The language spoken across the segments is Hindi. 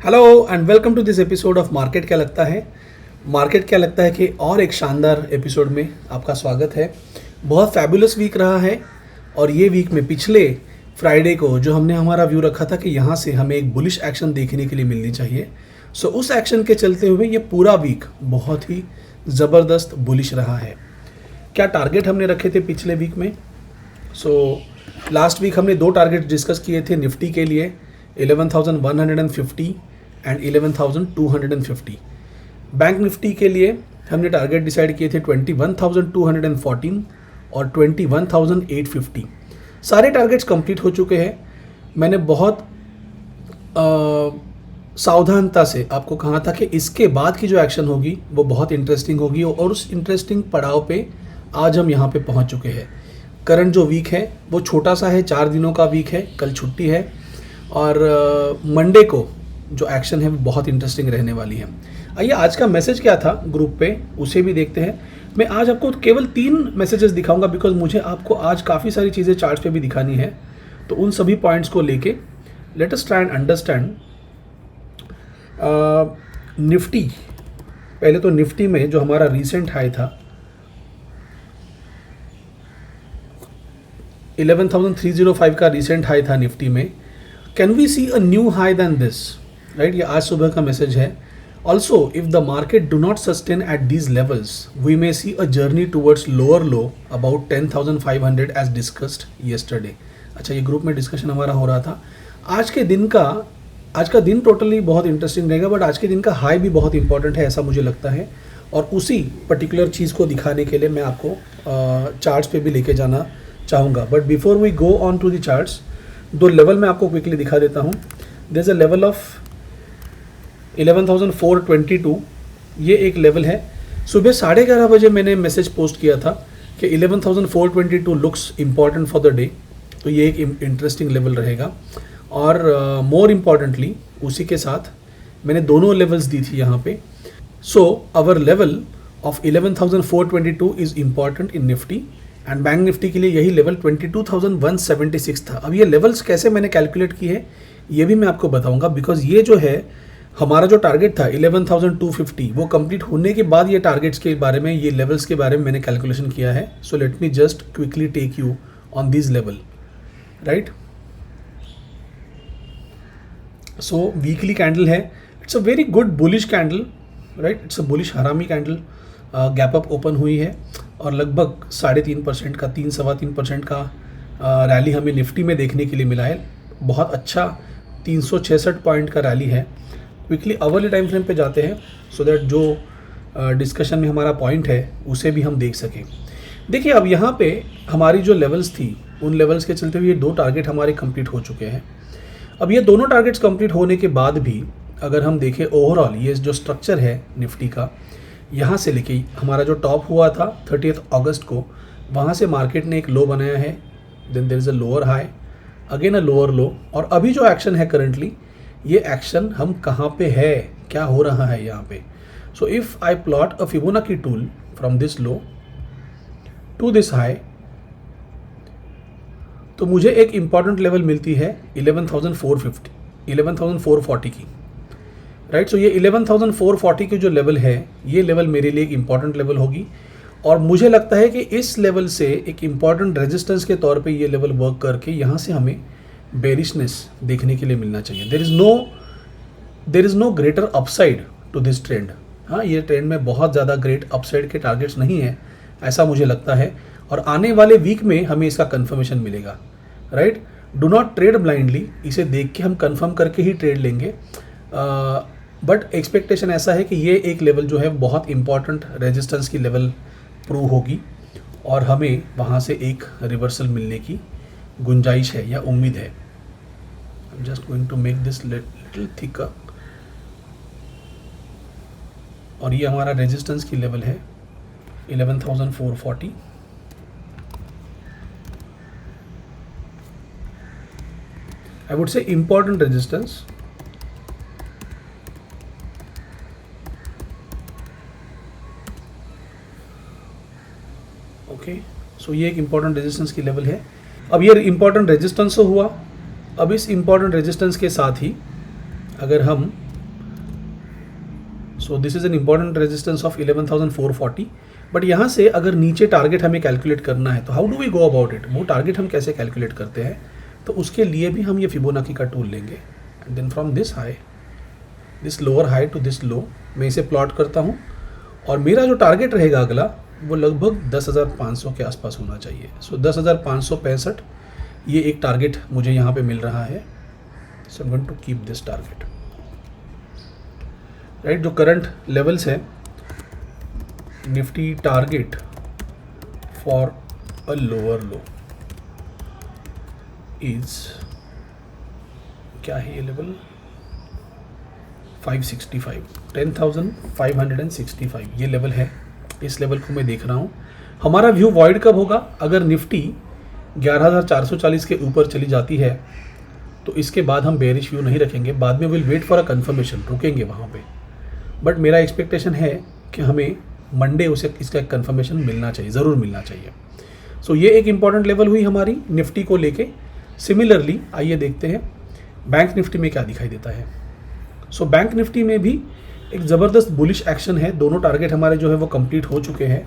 Hello and welcome to this episode of market क्या लगता है। मार्केट क्या लगता है कि और एक शानदार एपिसोड में आपका स्वागत है। बहुत फैबुलस वीक रहा है और ये वीक में पिछले फ्राइडे को जो हमने हमारा व्यू रखा था कि यहाँ से हमें एक बुलिश एक्शन देखने के लिए मिलनी चाहिए, सो उस एक्शन के चलते हुए ये पूरा वीक बहुत ही ज़बरदस्त बुलिश रहा है। क्या टारगेट हमने रखे थे पिछले वीक में? लास्ट वीक हमने दो टारगेट डिस्कस किए थे निफ्टी के लिए, 11,150 एंड 11,250। बैंक निफ्टी के लिए हमने टारगेट डिसाइड किए थे 21,214 और 21,850। सारे टारगेट्स कंप्लीट हो चुके हैं। मैंने बहुत सावधानता से आपको कहा था कि इसके बाद की जो एक्शन होगी वो बहुत इंटरेस्टिंग होगी और उस इंटरेस्टिंग पड़ाव पे आज हम यहाँ पे पहुँच चुके हैं। करंट जो वीक है वो छोटा सा है, 4 दिनों का वीक है, कल छुट्टी है और मंडे को जो एक्शन है वो बहुत इंटरेस्टिंग रहने वाली है। आइए आज का मैसेज क्या था ग्रुप पे उसे भी देखते हैं। मैं आज आपको केवल 3 मैसेजेस दिखाऊंगा बिकॉज मुझे आपको आज काफ़ी सारी चीज़ें चार्ट्स पे भी दिखानी है, तो उन सभी पॉइंट्स को लेके let us try and understand. Nifty, पहले तो निफ्टी में जो हमारा रिसेंट हाई था 11,305 का रिसेंट हाई था निफ्टी में। Can we see a new high than this, right? ये आज सुबह का मैसेज है। Also if the market do not sustain at these levels we may see a journey towards lower low about 10,500 as discussed yesterday. अच्छा, ये ग्रुप में डिस्कशन हमारा हो रहा था। आज का दिन टोटली बहुत इंटरेस्टिंग रहेगा, बट आज के दिन का हाई भी बहुत इंपॉर्टेंट है ऐसा मुझे लगता है। और उसी पर्टिकुलर चीज़ को दिखाने के लिए मैं आपको चार्ट्स पे भी लेके जाना चाहूँगा। But before we go on to the charts, 2 level मैं आपको क्विकली दिखा देता हूँ। There is a level of 11,422, ये एक लेवल है। सुबह 11:30 बजे मैंने मैसेज पोस्ट किया था कि 11,422 looks important for the day, तो ये एक इंटरेस्टिंग लेवल रहेगा। और मोर इम्पॉर्टेंटली उसी के साथ मैंने दोनों लेवल्स दी थी यहाँ पे। So our level of 11,422 is important in Nifty and bank Nifty के लिए यही लेवल 22,176 था। अब ये लेवल्स कैसे मैंने कैलकुलेट की है ये भी मैं आपको बताऊंगा, बिकॉज ये जो है हमारा जो टारगेट था 11,250 वो कंप्लीट होने के बाद ये टारगेट्स के बारे में, ये लेवल्स के बारे में मैंने कैलकुलेशन किया है। So let me just quickly take you on this level, right? So weekly candle है, it's a very good bullish candle, right? It's a bullish harami candle. Gap up open हुई है और लगभग 3.5% का 3-3.25% का रैली हमें निफ्टी में देखने के लिए मिला है। बहुत अच्छा 366 पॉइंट का रैली है। क्विकली अवर्ली टाइम फ्रेम पे जाते हैं सो दैट जो डिस्कशन में हमारा पॉइंट है उसे भी हम देख सकें। देखिए, अब यहाँ पे हमारी जो लेवल्स थी उन लेवल्स के चलते हुए ये 2 टारगेट हमारे कंप्लीट हो चुके हैं। अब ये दोनों टारगेट्स कंप्लीट होने के बाद भी अगर हम देखें ओवरऑल ये जो स्ट्रक्चर है निफ्टी का, यहाँ से लेके हमारा जो टॉप हुआ था 30 अगस्त को, वहाँ से मार्केट ने एक लो बनाया है, then there is a lower high, again a lower low, और अभी जो एक्शन है करंटली, ये एक्शन हम कहाँ पे है, क्या हो रहा है यहाँ पे। So if I plot a Fibonacci tool from this low to this high, तो मुझे एक इंपॉर्टेंट लेवल मिलती है 11,450, 11,440 की, राइट? सो ये 11,440 की जो लेवल है ये लेवल मेरे लिए एक इम्पॉर्टेंट लेवल होगी और मुझे लगता है कि इस लेवल से एक इम्पॉर्टेंट रेजिस्टेंस के तौर पे ये लेवल वर्क करके यहाँ से हमें बेरिशनेस देखने के लिए मिलना चाहिए। There is no greater upside to this trend. हाँ, ये ट्रेंड में बहुत ज़्यादा ग्रेट अपसाइड के टारगेट्स नहीं है ऐसा मुझे लगता है, और आने वाले वीक में हमें इसका कन्फर्मेशन मिलेगा, right? Do not trade blindly, इसे देख के हम कन्फर्म करके ही ट्रेड लेंगे। बट एक्सपेक्टेशन ऐसा है कि ये एक लेवल जो है बहुत इंपॉर्टेंट रेजिस्टेंस की लेवल प्रूव होगी और हमें वहाँ से एक रिवर्सल मिलने की गुंजाइश है या उम्मीद है। I am just going to make this little thicker, और ये हमारा रेजिस्टेंस की लेवल है 11,440। I would say important resistance. Okay, so ये एक इंपॉर्टेंट रेजिस्टेंस की लेवल है। अब ये इंपॉर्टेंट रेजिस्टेंस हुआ, अब इस इंपॉर्टेंट रेजिस्टेंस के साथ ही अगर हम so this is an important resistance of 11,440. But यहाँ से अगर नीचे टारगेट हमें कैलकुलेट करना है तो how do we go about it, वो टारगेट हम कैसे कैलकुलेट करते हैं, तो उसके लिए भी हम ये फिबोनाची का टूल लेंगे. And then from this high, this lower high to this low, मैं इसे प्लॉट करता हूँ और मेरा जो टारगेट रहेगा अगला वो लगभग 10,500 के आसपास होना चाहिए. सो 10,565 ये एक टारगेट मुझे यहाँ पे मिल रहा है. So I am going to keep this target, right. जो करंट लेवल्स है, Nifty target for a lower low is, क्या है ये लेवल, 565, 10,565 ये लेवल है. इस लेवल को मैं देख रहा हूँ. हमारा व्यू वॉइड कब होगा, अगर निफ्टी 11,440 के ऊपर चली जाती है तो इसके बाद हम बेरिश व्यू नहीं रखेंगे. बाद में will wait for a confirmation, रुकेंगे वहाँ पे. बट मेरा एक्सपेक्टेशन है कि हमें मंडे उसे इसका कंफर्मेशन मिलना चाहिए, ज़रूर मिलना चाहिए. सो ये एक इंपॉर्टेंट लेवल हुई हमारी निफ्टी को लेके. सिमिलरली आइए देखते हैं बैंक निफ्टी में क्या दिखाई देता है. सो बैंक निफ्टी में भी एक ज़बरदस्त बुलिश एक्शन है. दोनों टारगेट हमारे जो है वो कंप्लीट हो चुके हैं.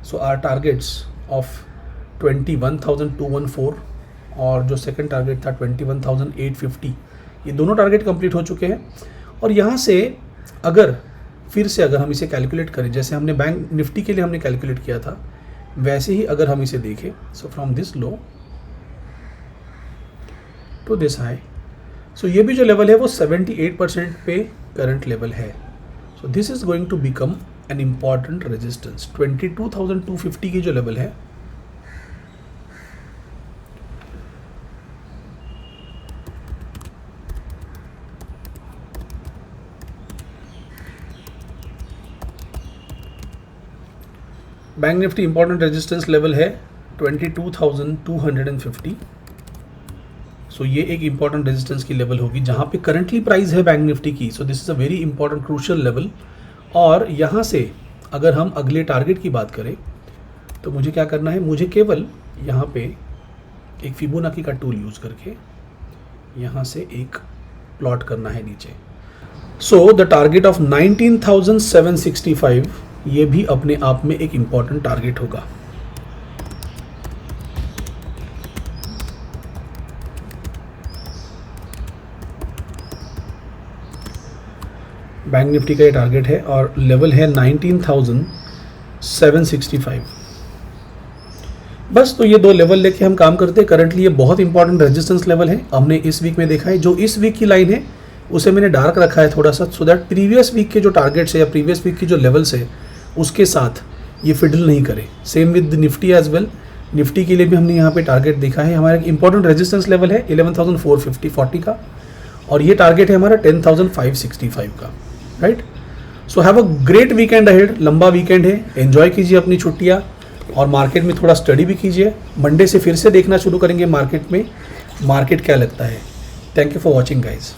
सो आर टारगेट्स ऑफ 21,214 और जो सेकंड टारगेट था 21,850, ये दोनों टारगेट कंप्लीट हो चुके हैं. और यहाँ से अगर फिर से अगर हम इसे कैलकुलेट करें, जैसे हमने बैंक निफ्टी के लिए हमने कैलकुलेट किया था, वैसे ही अगर हम इसे देखें, so from this low to this high, so ये भी जो लेवल है वो 78% पे करंट लेवल है. So this is going to become an important resistance. 22,250 की जो लेवल है, bank Nifty important resistance level है 22,250. सो ये एक इंपॉर्टेंट रेजिस्टेंस की लेवल होगी जहाँ पे करंटली प्राइस है बैंक निफ्टी की. So this is a very important crucial level. और यहाँ से अगर हम अगले टारगेट की बात करें तो मुझे क्या करना है, मुझे केवल यहाँ पे एक फिबोनाची का टूल यूज़ करके यहाँ से एक प्लॉट करना है नीचे. सो द टारगेट ऑफ 19,765 ये भी अपने आप में एक इम्पॉर्टेंट टारगेट होगा. बैंक निफ्टी का ये टारगेट है और लेवल है 19,765. बस तो ये दो लेवल लेके हम काम करते हैं. करंटली ये बहुत इंपॉर्टेंट रेजिस्टेंस लेवल है. हमने इस वीक में देखा है, जो इस वीक की लाइन है उसे मैंने डार्क रखा है थोड़ा सा, सो दैट प्रीवियस वीक के जो टारगेट्स है या प्रीवियस वीक की जो लेवल्स है उसके साथ ये फिडल नहीं करे. Same with Nifty as well. Nifty के लिए भी हमने यहाँ पे टारगेट देखा है. हमारा एक इंपॉर्टेंट रेजिस्टेंस लेवल है 11,450 का और ये टारगेट है हमारा 10,565 का, right. So have a great weekend ahead. लंबा वीकेंड है, एंजॉय कीजिए अपनी छुट्टियाँ और मार्केट में थोड़ा स्टडी भी कीजिए. मंडे से फिर से देखना शुरू करेंगे मार्केट में, मार्केट क्या लगता है. Thank you for watching guys.